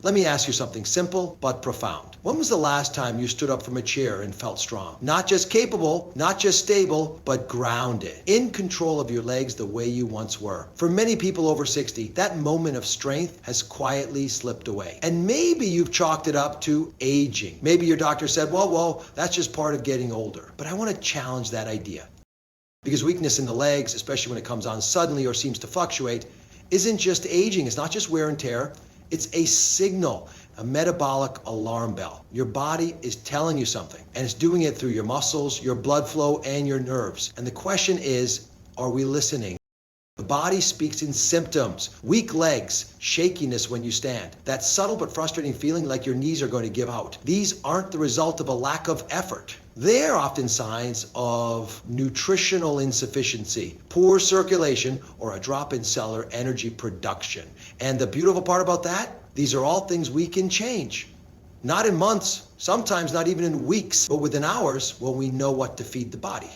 Let me ask you something simple but profound. When was the last time you stood up from a chair and felt strong? Not just capable, not just stable, but grounded, in control of your legs the way you once were. For many people over 60, that moment of strength has quietly slipped away. And maybe you've chalked it up to aging. Maybe your doctor said, well, that's just part of getting older. But I want to challenge that idea. Because weakness in the legs, especially when it comes on suddenly or seems to fluctuate, isn't just aging. It's not just wear and tear. It's a signal, a metabolic alarm bell. Your body is telling you something, and it's doing it through your muscles, your blood flow, and your nerves. And the question is, are we listening? The body speaks in symptoms: weak legs, shakiness when you stand, that subtle but frustrating feeling like your knees are going to give out. These aren't the result of a lack of effort. They're often signs of nutritional insufficiency, poor circulation, or a drop in cellular energy production. And the beautiful part about that, these are all things we can change. Not in months, sometimes not even in weeks, but within hours when we know what to feed the body.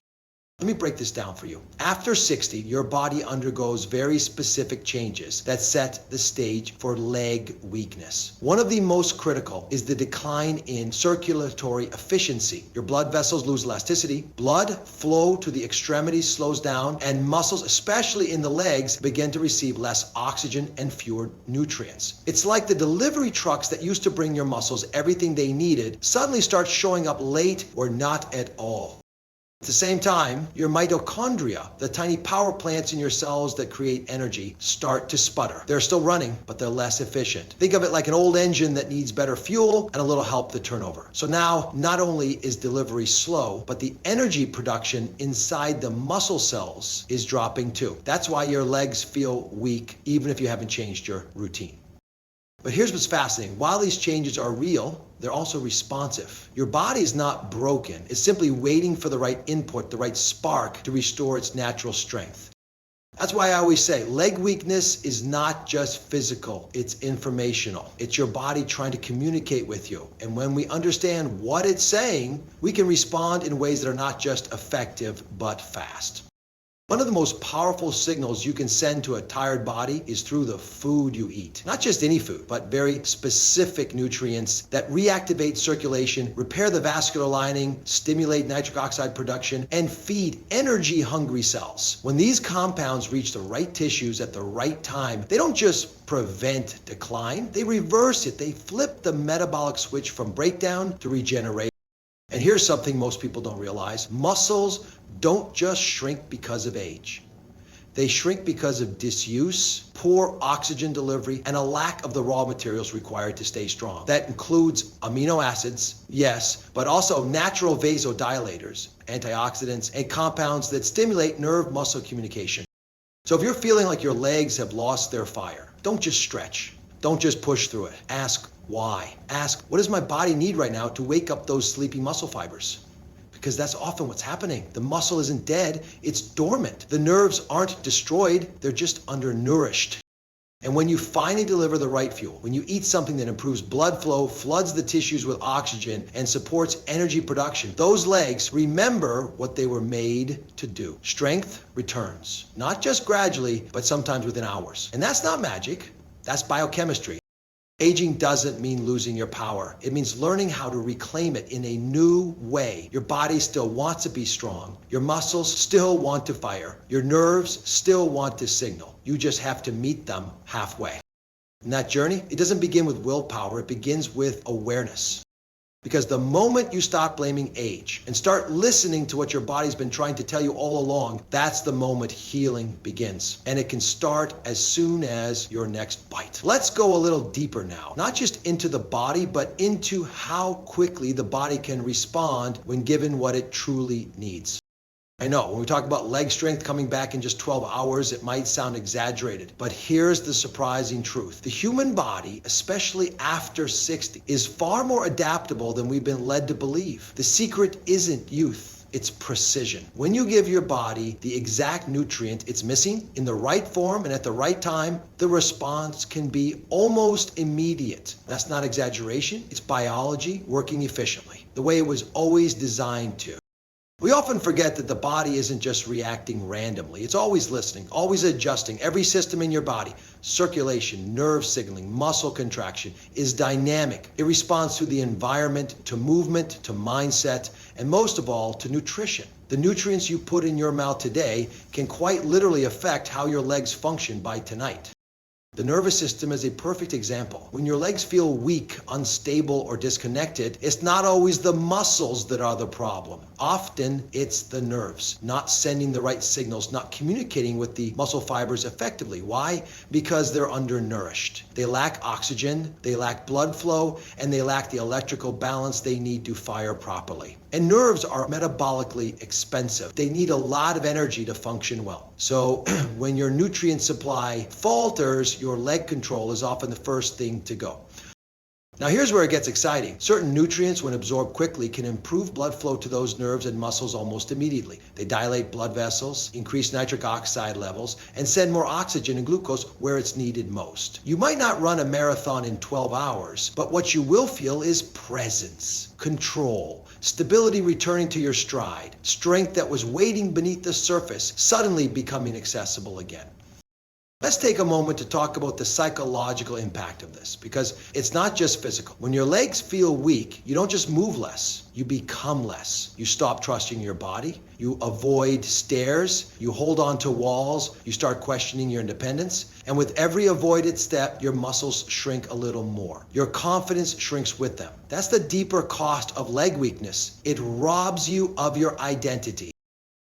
Let me break this down for you. After 60, your body undergoes very specific changes that set the stage for leg weakness. One of the most critical is the decline in circulatory efficiency. Your blood vessels lose elasticity, blood flow to the extremities slows down, and muscles, especially in the legs, begin to receive less oxygen and fewer nutrients. It's like the delivery trucks that used to bring your muscles everything they needed suddenly start showing up late or not at all. At the same time, your mitochondria, the tiny power plants in your cells that create energy, start to sputter. They're still running, but they're less efficient. Think of it like an old engine that needs better fuel and a little help to turn over. So now, not only is delivery slow, but the energy production inside the muscle cells is dropping too. That's why your legs feel weak, even if you haven't changed your routine. But here's what's fascinating. While these changes are real, they're also responsive. Your body is not broken. It's simply waiting for the right input, the right spark to restore its natural strength. That's why I always say leg weakness is not just physical, it's informational. It's your body trying to communicate with you. And when we understand what it's saying, we can respond in ways that are not just effective, but fast. One of the most powerful signals you can send to a tired body is through the food you eat. Not just any food, but very specific nutrients that reactivate circulation, repair the vascular lining, stimulate nitric oxide production, and feed energy-hungry cells. When these compounds reach the right tissues at the right time, they don't just prevent decline, they reverse it. They flip the metabolic switch from breakdown to regeneration. And here's something most people don't realize. Muscles don't just shrink because of age. They shrink because of disuse, poor oxygen delivery, and a lack of the raw materials required to stay strong. That includes amino acids, yes, but also natural vasodilators, antioxidants, and compounds that stimulate nerve-muscle communication. So if you're feeling like your legs have lost their fire, don't just stretch. Don't just push through it. Ask why. Ask, what does my body need right now to wake up those sleepy muscle fibers? Because that's often what's happening. The muscle isn't dead, it's dormant. The nerves aren't destroyed, they're just undernourished. And when you finally deliver the right fuel, when you eat something that improves blood flow, floods the tissues with oxygen, and supports energy production, those legs remember what they were made to do. Strength returns, not just gradually, but sometimes within hours. And that's not magic, that's biochemistry. Aging doesn't mean losing your power. It means learning how to reclaim it in a new way. Your body still wants to be strong. Your muscles still want to fire. Your nerves still want to signal. You just have to meet them halfway. And that journey, it doesn't begin with willpower. It begins with awareness. Because the moment you stop blaming age and start listening to what your body's been trying to tell you all along, that's the moment healing begins. And it can start as soon as your next bite. Let's go a little deeper now, not just into the body, but into how quickly the body can respond when given what it truly needs. I know, when we talk about leg strength coming back in just 12 hours, it might sound exaggerated, but here's the surprising truth. The human body, especially after 60, is far more adaptable than we've been led to believe. The secret isn't youth, it's precision. When you give your body the exact nutrient it's missing in the right form and at the right time, the response can be almost immediate. That's not exaggeration, it's biology working efficiently, the way it was always designed to. We often forget that the body isn't just reacting randomly. It's always listening, always adjusting. Every system in your body, circulation, nerve signaling, muscle contraction, is dynamic. It responds to the environment, to movement, to mindset, and most of all, to nutrition. The nutrients you put in your mouth today can quite literally affect how your legs function by tonight. The nervous system is a perfect example. When your legs feel weak, unstable, or disconnected, it's not always the muscles that are the problem. Often it's the nerves, not sending the right signals, not communicating with the muscle fibers effectively. Why? Because they're undernourished. They lack oxygen, they lack blood flow, and they lack the electrical balance they need to fire properly. And nerves are metabolically expensive. They need a lot of energy to function well. So when your nutrient supply falters, your leg control is often the first thing to go. Now here's where it gets exciting. Certain nutrients, when absorbed quickly, can improve blood flow to those nerves and muscles almost immediately. They dilate blood vessels, increase nitric oxide levels, and send more oxygen and glucose where it's needed most. You might not run a marathon in 12 hours, but what you will feel is presence, control, stability returning to your stride, strength that was waiting beneath the surface suddenly becoming accessible again. Let's take a moment to talk about the psychological impact of this, because it's not just physical. When your legs feel weak, you don't just move less, you become less. You stop trusting your body, you avoid stairs, you hold on to walls, you start questioning your independence, and with every avoided step, your muscles shrink a little more. Your confidence shrinks with them. That's the deeper cost of leg weakness. It robs you of your identity.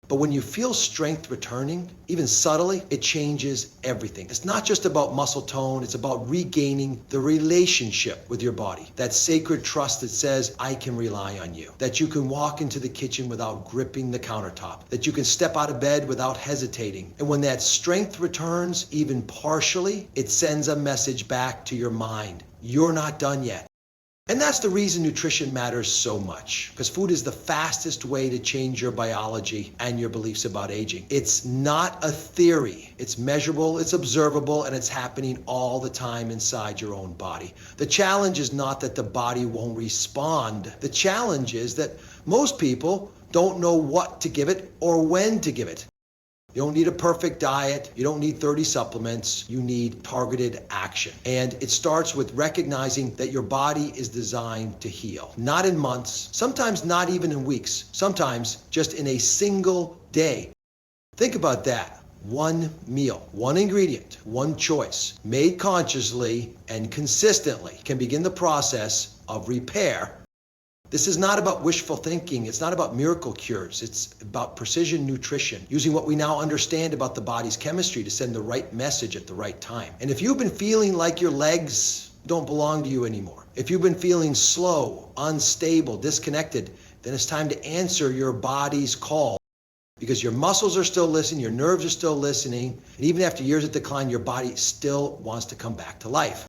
But when you feel strength returning, even subtly, it changes everything. It's not just about muscle tone, it's about regaining the relationship with your body. That sacred trust that says, I can rely on you. That you can walk into the kitchen without gripping the countertop. That you can step out of bed without hesitating. And when that strength returns, even partially, it sends a message back to your mind. You're not done yet. And that's the reason nutrition matters so much, because food is the fastest way to change your biology and your beliefs about aging. It's not a theory. It's measurable, it's observable, and it's happening all the time inside your own body. The challenge is not that the body won't respond. The challenge is that most people don't know what to give it or when to give it. You don't need a perfect diet. You don't need 30 supplements. You need targeted action. And it starts with recognizing that your body is designed to heal. Not in months, sometimes not even in weeks, sometimes just in a single day. Think about that. One meal, one ingredient, one choice, made consciously and consistently can begin the process of repair. This is not about wishful thinking. It's not about miracle cures. It's about precision nutrition, using what we now understand about the body's chemistry to send the right message at the right time. And if you've been feeling like your legs don't belong to you anymore, if you've been feeling slow, unstable, disconnected, then it's time to answer your body's call. Because your muscles are still listening, your nerves are still listening, and even after years of decline, your body still wants to come back to life.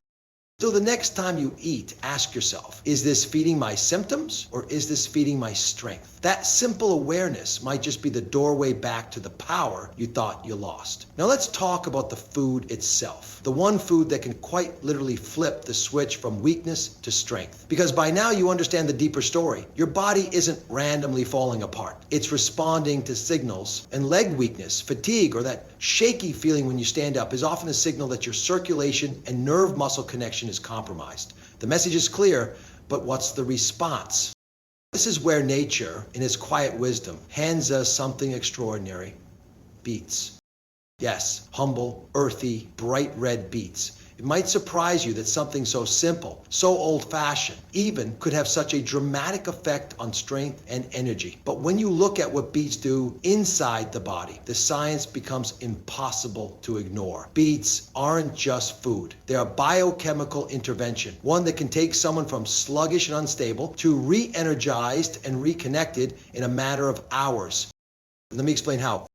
So the next time you eat, ask yourself, is this feeding my symptoms or is this feeding my strength? That simple awareness might just be the doorway back to the power you thought you lost. Now let's talk about the food itself. The one food that can quite literally flip the switch from weakness to strength. Because by now you understand the deeper story. Your body isn't randomly falling apart. It's responding to signals, and leg weakness, fatigue, or that shaky feeling when you stand up is often a signal that your circulation and nerve muscle connection is compromised. The message is clear, but what's the response? This is where nature, in its quiet wisdom, hands us something extraordinary. Beets. Yes, humble, earthy, bright red beets. It might surprise you that something so simple, so old-fashioned, even could have such a dramatic effect on strength and energy. But when you look at what beets do inside the body, the science becomes impossible to ignore. Beets aren't just food. They're a biochemical intervention, one that can take someone from sluggish and unstable to re-energized and reconnected in a matter of hours. Let me explain how.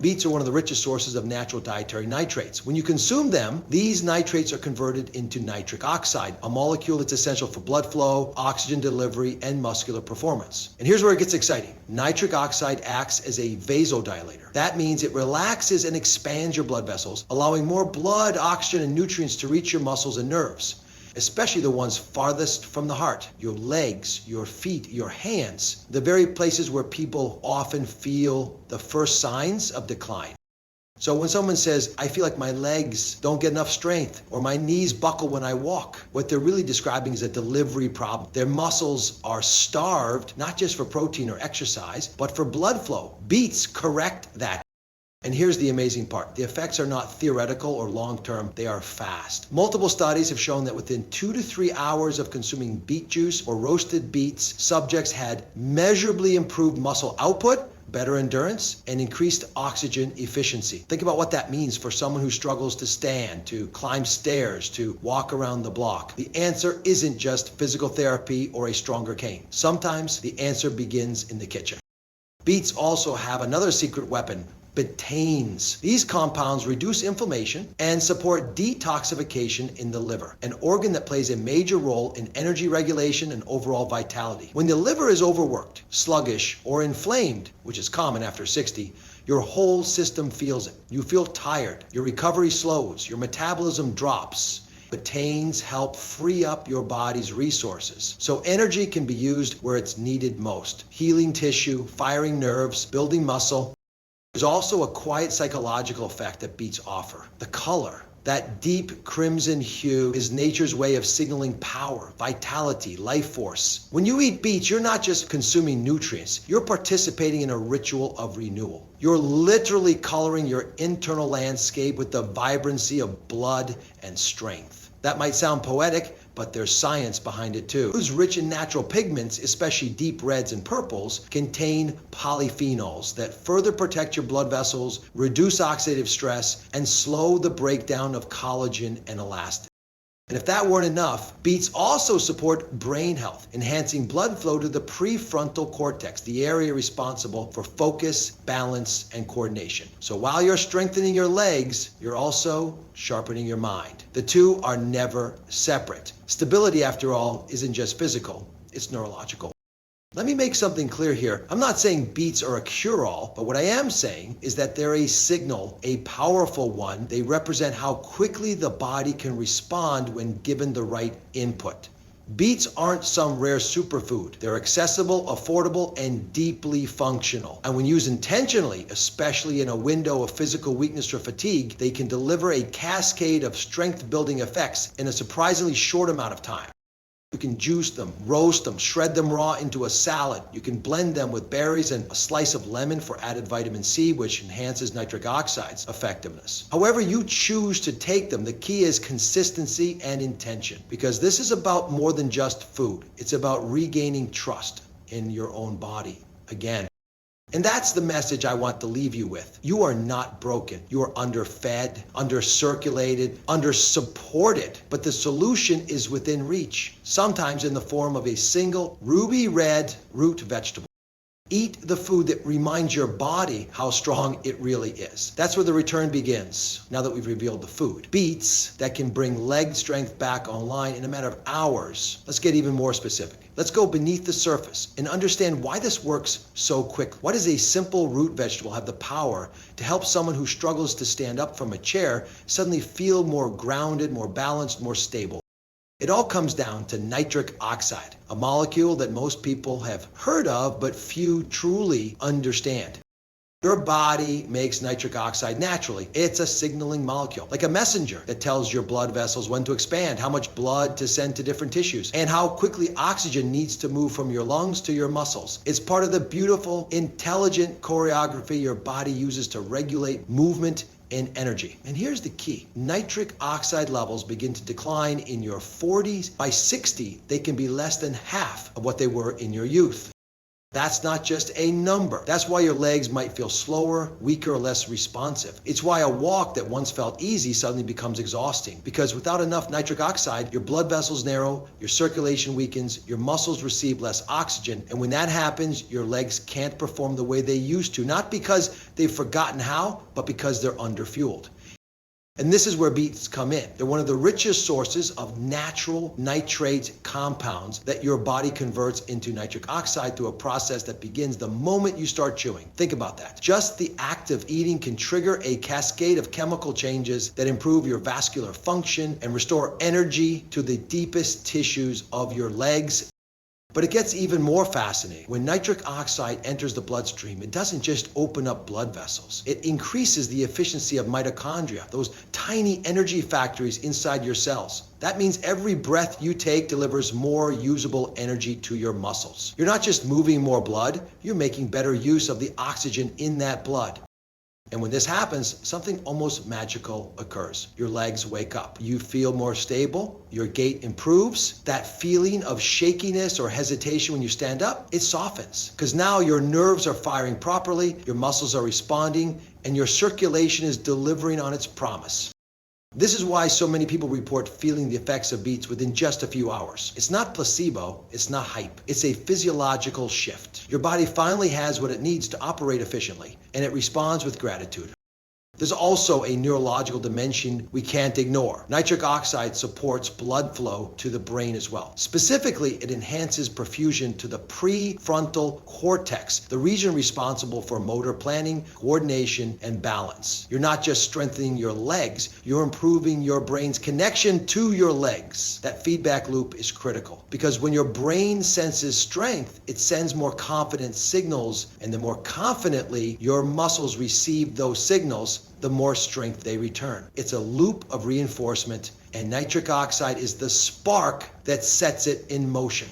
Beets are one of the richest sources of natural dietary nitrates. When you consume them, these nitrates are converted into nitric oxide, a molecule that's essential for blood flow, oxygen delivery, and muscular performance. And here's where it gets exciting. Nitric oxide acts as a vasodilator. That means it relaxes and expands your blood vessels, allowing more blood, oxygen, and nutrients to reach your muscles and nerves. especially the ones farthest from the heart, your legs, your feet, your hands, the very places where people often feel the first signs of decline. So when someone says, I feel like my legs don't get enough strength or my knees buckle when I walk, what they're really describing is a delivery problem. Their muscles are starved, not just for protein or exercise, but for blood flow. Beets correct that. And here's the amazing part. The effects are not theoretical or long-term, they are fast. Multiple studies have shown that within 2 to 3 hours of consuming beet juice or roasted beets, subjects had measurably improved muscle output, better endurance, and increased oxygen efficiency. Think about what that means for someone who struggles to stand, to climb stairs, to walk around the block. The answer isn't just physical therapy or a stronger cane. Sometimes the answer begins in the kitchen. Beets also have another secret weapon, betaines. These compounds reduce inflammation and support detoxification in the liver, an organ that plays a major role in energy regulation and overall vitality. When the liver is overworked, sluggish, or inflamed, which is common after 60, your whole system feels it. You feel tired, your recovery slows, your metabolism drops. Betaines help free up your body's resources, so energy can be used where it's needed most. Healing tissue, firing nerves, building muscle. There's also a quiet psychological effect that beets offer. The color, that deep crimson hue, is nature's way of signaling power, vitality, life force. When you eat beets, you're not just consuming nutrients, you're participating in a ritual of renewal. You're literally coloring your internal landscape with the vibrancy of blood and strength. That might sound poetic, but there's science behind it too. Foods rich in natural pigments, especially deep reds and purples, contain polyphenols that further protect your blood vessels, reduce oxidative stress, and slow the breakdown of collagen and elastin. And if that weren't enough, beets also support brain health, enhancing blood flow to the prefrontal cortex, the area responsible for focus, balance, and coordination. So while you're strengthening your legs, you're also sharpening your mind. The two are never separate. Stability, after all, isn't just physical, it's neurological. Let me make something clear here. I'm not saying beets are a cure-all, but what I am saying is that they're a signal, a powerful one. They represent how quickly the body can respond when given the right input. Beets aren't some rare superfood. They're accessible, affordable, and deeply functional. And when used intentionally, especially in a window of physical weakness or fatigue, they can deliver a cascade of strength-building effects in a surprisingly short amount of time. You can juice them, roast them, shred them raw into a salad. You can blend them with berries and a slice of lemon for added vitamin C, which enhances nitric oxide's effectiveness. However you choose to take them, the key is consistency and intention, because this is about more than just food. It's about regaining trust in your own body again. And that's the message I want to leave you with. You are not broken. You are underfed, undercirculated, undersupported. But the solution is within reach, sometimes in the form of a single ruby red root vegetable. Eat the food that reminds your body how strong it really is. That's where the return begins, now that we've revealed the food. Beets that can bring leg strength back online in a matter of hours. Let's get even more specific. Let's go beneath the surface and understand why this works so quick. Why does a simple root vegetable have the power to help someone who struggles to stand up from a chair suddenly feel more grounded, more balanced, more stable? It all comes down to nitric oxide, a molecule that most people have heard of, but few truly understand. Your body makes nitric oxide naturally. It's a signaling molecule, like a messenger that tells your blood vessels when to expand, how much blood to send to different tissues, and how quickly oxygen needs to move from your lungs to your muscles. It's part of the beautiful, intelligent choreography your body uses to regulate movement and energy. And here's the key. Nitric oxide levels begin to decline in your 40s. By 60, they can be less than half of what they were in your youth. That's not just a number. That's why your legs might feel slower, weaker, or less responsive. It's why a walk that once felt easy suddenly becomes exhausting. Because without enough nitric oxide, your blood vessels narrow, your circulation weakens, your muscles receive less oxygen. And when that happens, your legs can't perform the way they used to. Not because they've forgotten how, but because they're underfueled. And this is where beets come in. They're one of the richest sources of natural nitrate compounds that your body converts into nitric oxide through a process that begins the moment you start chewing. Think about that. Just the act of eating can trigger a cascade of chemical changes that improve your vascular function and restore energy to the deepest tissues of your legs. But it gets even more fascinating. When nitric oxide enters the bloodstream, it doesn't just open up blood vessels. It increases the efficiency of mitochondria, those tiny energy factories inside your cells. That means every breath you take delivers more usable energy to your muscles. You're not just moving more blood, you're making better use of the oxygen in that blood. And when this happens, something almost magical occurs. Your legs wake up. You feel more stable. Your gait improves. That feeling of shakiness or hesitation when you stand up, it softens. Because now your nerves are firing properly, your muscles are responding, and your circulation is delivering on its promise. This is why so many people report feeling the effects of beets within just a few hours. It's not placebo, it's not hype. It's a physiological shift. Your body finally has what it needs to operate efficiently, and it responds with gratitude. There's also a neurological dimension we can't ignore. Nitric oxide supports blood flow to the brain as well. Specifically, it enhances perfusion to the prefrontal cortex, the region responsible for motor planning, coordination, and balance. You're not just strengthening your legs, you're improving your brain's connection to your legs. That feedback loop is critical because when your brain senses strength, it sends more confident signals, and the more confidently your muscles receive those signals, the more strength they return. It's a loop of reinforcement, and nitric oxide is the spark that sets it in motion.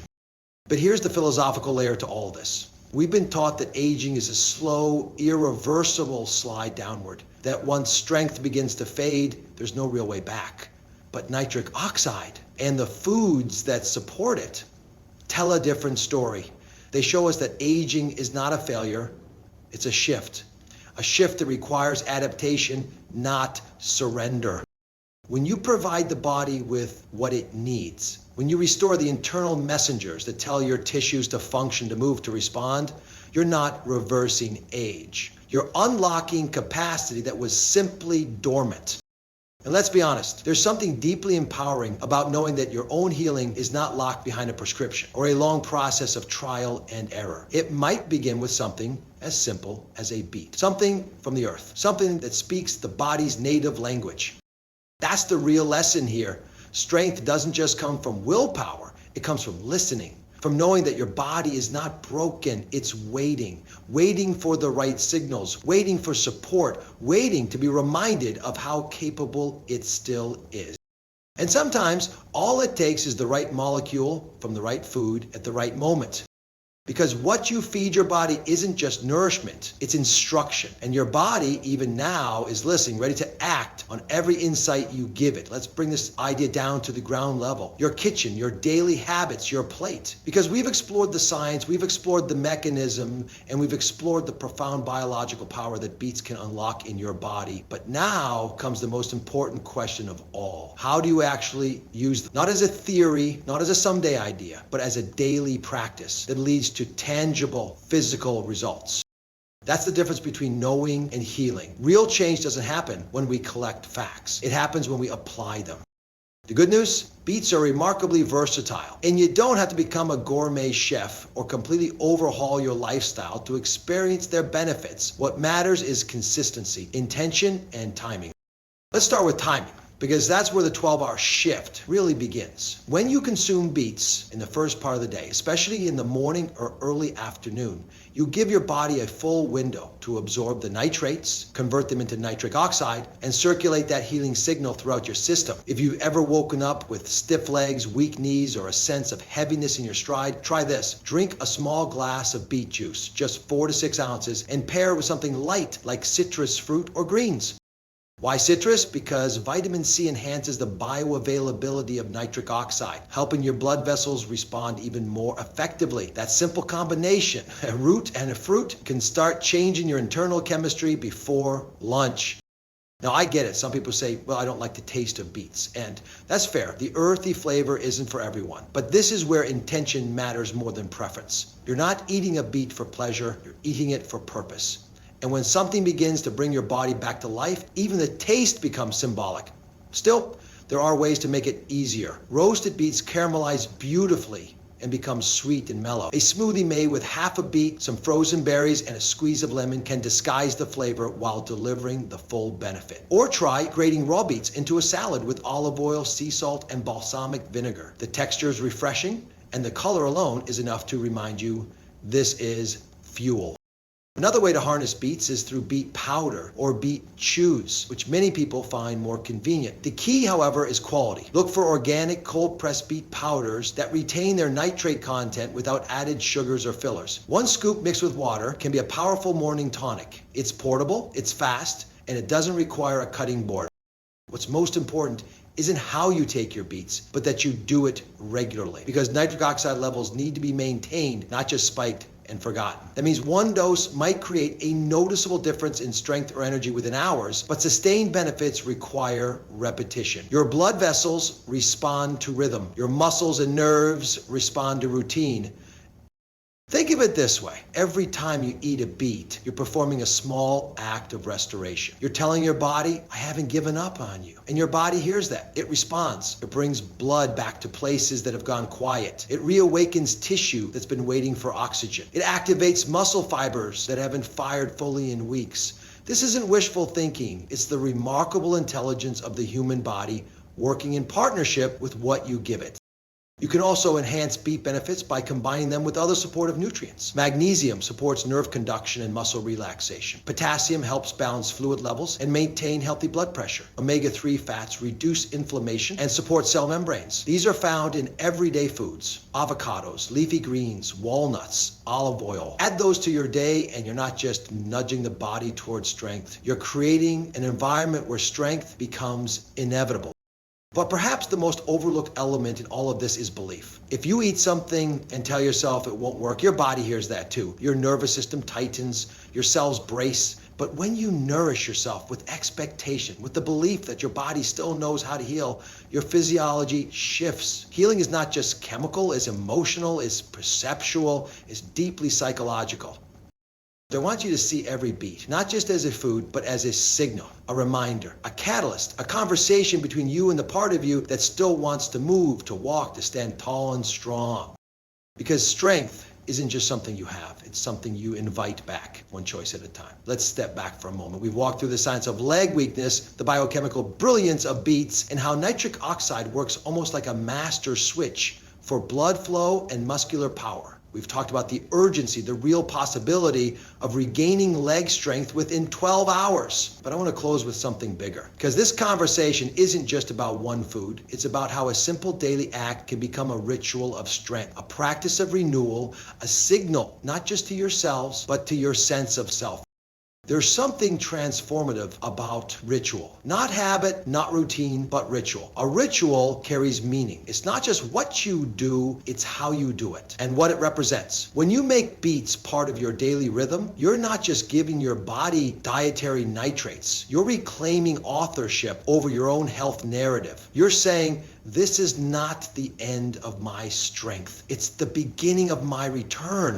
But here's the philosophical layer to all this. We've been taught that aging is a slow, irreversible slide downward, that once strength begins to fade, there's no real way back. But nitric oxide and the foods that support it tell a different story. They show us that aging is not a failure, it's a shift. A shift that requires adaptation, not surrender. When you provide the body with what it needs, when you restore the internal messengers that tell your tissues to function, to move, to respond, you're not reversing age. You're unlocking capacity that was simply dormant. And let's be honest, there's something deeply empowering about knowing that your own healing is not locked behind a prescription or a long process of trial and error. It might begin with something as simple as a beat, something from the earth, something that speaks the body's native language. That's the real lesson here. Strength doesn't just come from willpower, it comes from listening, from knowing that your body is not broken, it's waiting for the right signals, waiting for support, waiting to be reminded of how capable it still is. And sometimes all it takes is the right molecule from the right food at the right moment. Because what you feed your body isn't just nourishment, it's instruction. And your body, even now, is listening, ready to act on every insight you give it. Let's bring this idea down to the ground level. Your kitchen, your daily habits, your plate. Because we've explored the science, we've explored the mechanism, and we've explored the profound biological power that beets can unlock in your body. But now comes the most important question of all. How do you actually use them? Not as a theory, not as a someday idea, but as a daily practice that leads to tangible physical results. That's the difference between knowing and healing. Real change doesn't happen when we collect facts. It happens when we apply them. The good news? Beets are remarkably versatile, and you don't have to become a gourmet chef or completely overhaul your lifestyle to experience their benefits. What matters is consistency, intention, and timing. Let's start with timing, because that's where the 12-hour shift really begins. When you consume beets in the first part of the day, especially in the morning or early afternoon, you give your body a full window to absorb the nitrates, convert them into nitric oxide, and circulate that healing signal throughout your system. If you've ever woken up with stiff legs, weak knees, or a sense of heaviness in your stride, try this. Drink a small glass of beet juice, just 4 to 6 ounces, and pair it with something light like citrus fruit or greens. Why citrus? Because vitamin C enhances the bioavailability of nitric oxide, helping your blood vessels respond even more effectively. That simple combination, a root and a fruit, can start changing your internal chemistry before lunch. Now, I get it. Some people say, well, I don't like the taste of beets. And that's fair. The earthy flavor isn't for everyone. But this is where intention matters more than preference. You're not eating a beet for pleasure. You're eating it for purpose. And when something begins to bring your body back to life, even the taste becomes symbolic. Still, there are ways to make it easier. Roasted beets caramelize beautifully and become sweet and mellow. A smoothie made with half a beet, some frozen berries, and a squeeze of lemon can disguise the flavor while delivering the full benefit. Or try grating raw beets into a salad with olive oil, sea salt, and balsamic vinegar. The texture is refreshing, and the color alone is enough to remind you this is fuel. Another way to harness beets is through beet powder or beet chews, which many people find more convenient. The key, however, is quality. Look for organic cold-pressed beet powders that retain their nitrate content without added sugars or fillers. One scoop mixed with water can be a powerful morning tonic. It's portable, it's fast, and it doesn't require a cutting board. What's most important isn't how you take your beets, but that you do it regularly, because nitric oxide levels need to be maintained, not just spiked and forgotten. That means one dose might create a noticeable difference in strength or energy within hours, but sustained benefits require repetition. Your blood vessels respond to rhythm. Your muscles and nerves respond to routine. Think of it this way. Every time you eat a beet, you're performing a small act of restoration. You're telling your body, I haven't given up on you. And your body hears that. It responds. It brings blood back to places that have gone quiet. It reawakens tissue that's been waiting for oxygen. It activates muscle fibers that haven't fired fully in weeks. This isn't wishful thinking. It's the remarkable intelligence of the human body working in partnership with what you give it. You can also enhance beet benefits by combining them with other supportive nutrients. Magnesium supports nerve conduction and muscle relaxation. Potassium helps balance fluid levels and maintain healthy blood pressure. Omega-3 fats reduce inflammation and support cell membranes. These are found in everyday foods: avocados, leafy greens, walnuts, olive oil. Add those to your day and you're not just nudging the body towards strength. You're creating an environment where strength becomes inevitable. But perhaps the most overlooked element in all of this is belief. If you eat something and tell yourself it won't work, your body hears that too. Your nervous system tightens, your cells brace. But when you nourish yourself with expectation, with the belief that your body still knows how to heal, your physiology shifts. Healing is not just chemical, it's emotional, it's perceptual, it's deeply psychological. I want you to see every beet, not just as a food, but as a signal, a reminder, a catalyst, a conversation between you and the part of you that still wants to move, to walk, to stand tall and strong. Because strength isn't just something you have, it's something you invite back, one choice at a time. Let's step back for a moment. We've walked through the science of leg weakness, the biochemical brilliance of beets, and how nitric oxide works almost like a master switch for blood flow and muscular power. We've talked about the urgency, the real possibility of regaining leg strength within 12 hours. But I want to close with something bigger, because this conversation isn't just about one food. It's about how a simple daily act can become a ritual of strength, a practice of renewal, a signal, not just to yourselves, but to your sense of self. There's something transformative about ritual. Not habit, not routine, but ritual. A ritual carries meaning. It's not just what you do, it's how you do it and what it represents. When you make beets part of your daily rhythm, you're not just giving your body dietary nitrates. You're reclaiming authorship over your own health narrative. You're saying, this is not the end of my strength. It's the beginning of my return.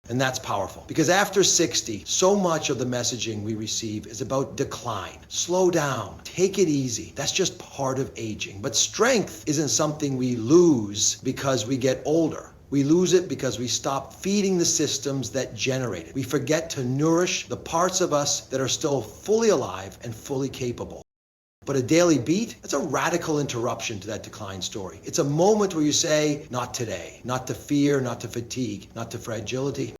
And that's powerful, because after 60, so much of the messaging we receive is about decline. Slow down, take it easy. That's just part of aging. But strength isn't something we lose because we get older. We lose it because we stop feeding the systems that generate it. We forget to nourish the parts of us that are still fully alive and fully capable. But a daily beet, that's a radical interruption to that decline story. It's a moment where you say, not today, not to fear, not to fatigue, not to fragility.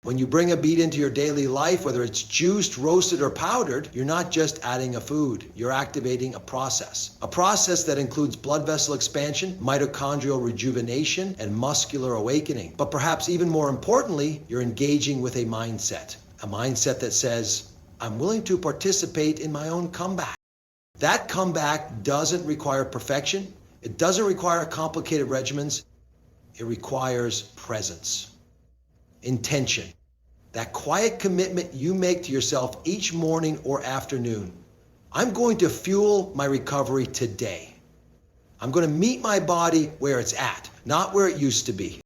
When you bring a beet into your daily life, whether it's juiced, roasted, or powdered, you're not just adding a food, you're activating a process that includes blood vessel expansion, mitochondrial rejuvenation, and muscular awakening. But perhaps even more importantly, you're engaging with a mindset that says, I'm willing to participate in my own comeback. That comeback doesn't require perfection. It doesn't require complicated regimens. It requires presence, intention, that quiet commitment you make to yourself each morning or afternoon. I'm going to fuel my recovery today. I'm going to meet my body where it's at, not where it used to be.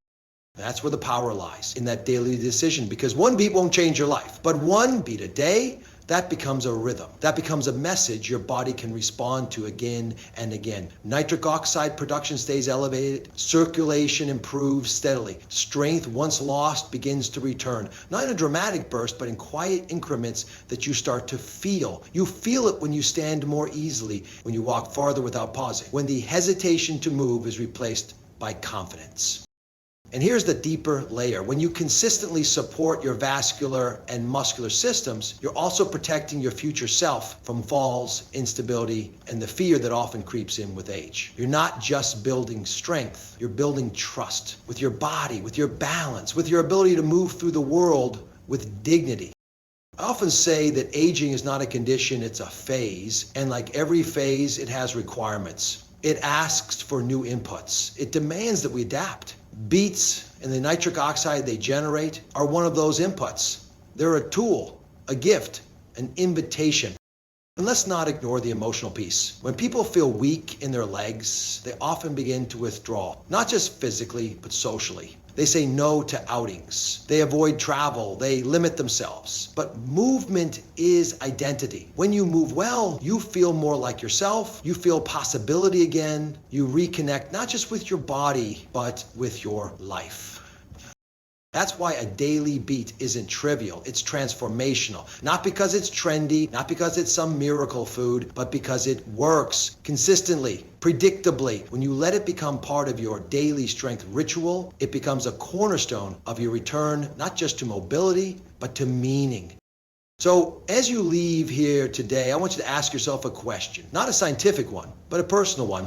That's where the power lies, in that daily decision, because one beat won't change your life, but one beat a day, that becomes a rhythm. That becomes a message your body can respond to again and again. Nitric oxide production stays elevated. Circulation improves steadily. Strength, once lost, begins to return. Not in a dramatic burst, but in quiet increments that you start to feel. You feel it when you stand more easily, when you walk farther without pausing, when the hesitation to move is replaced by confidence. And here's the deeper layer. When you consistently support your vascular and muscular systems, you're also protecting your future self from falls, instability, and the fear that often creeps in with age. You're not just building strength, you're building trust with your body, with your balance, with your ability to move through the world with dignity. I often say that aging is not a condition, it's a phase. And like every phase, it has requirements. It asks for new inputs. It demands that we adapt. Beats and the nitric oxide they generate are one of those inputs. They're a tool, a gift, an invitation. And let's not ignore the emotional piece. When people feel weak in their legs, they often begin to withdraw, not just physically, but socially. They say no to outings. They avoid travel. They limit themselves. But movement is identity. When you move well, you feel more like yourself. You feel possibility again. You reconnect not just with your body, but with your life. That's why a daily beat isn't trivial, it's transformational. Not because it's trendy, not because it's some miracle food, but because it works consistently, predictably. When you let it become part of your daily strength ritual, it becomes a cornerstone of your return, not just to mobility, but to meaning. So as you leave here today, I want you to ask yourself a question, not a scientific one, but a personal one.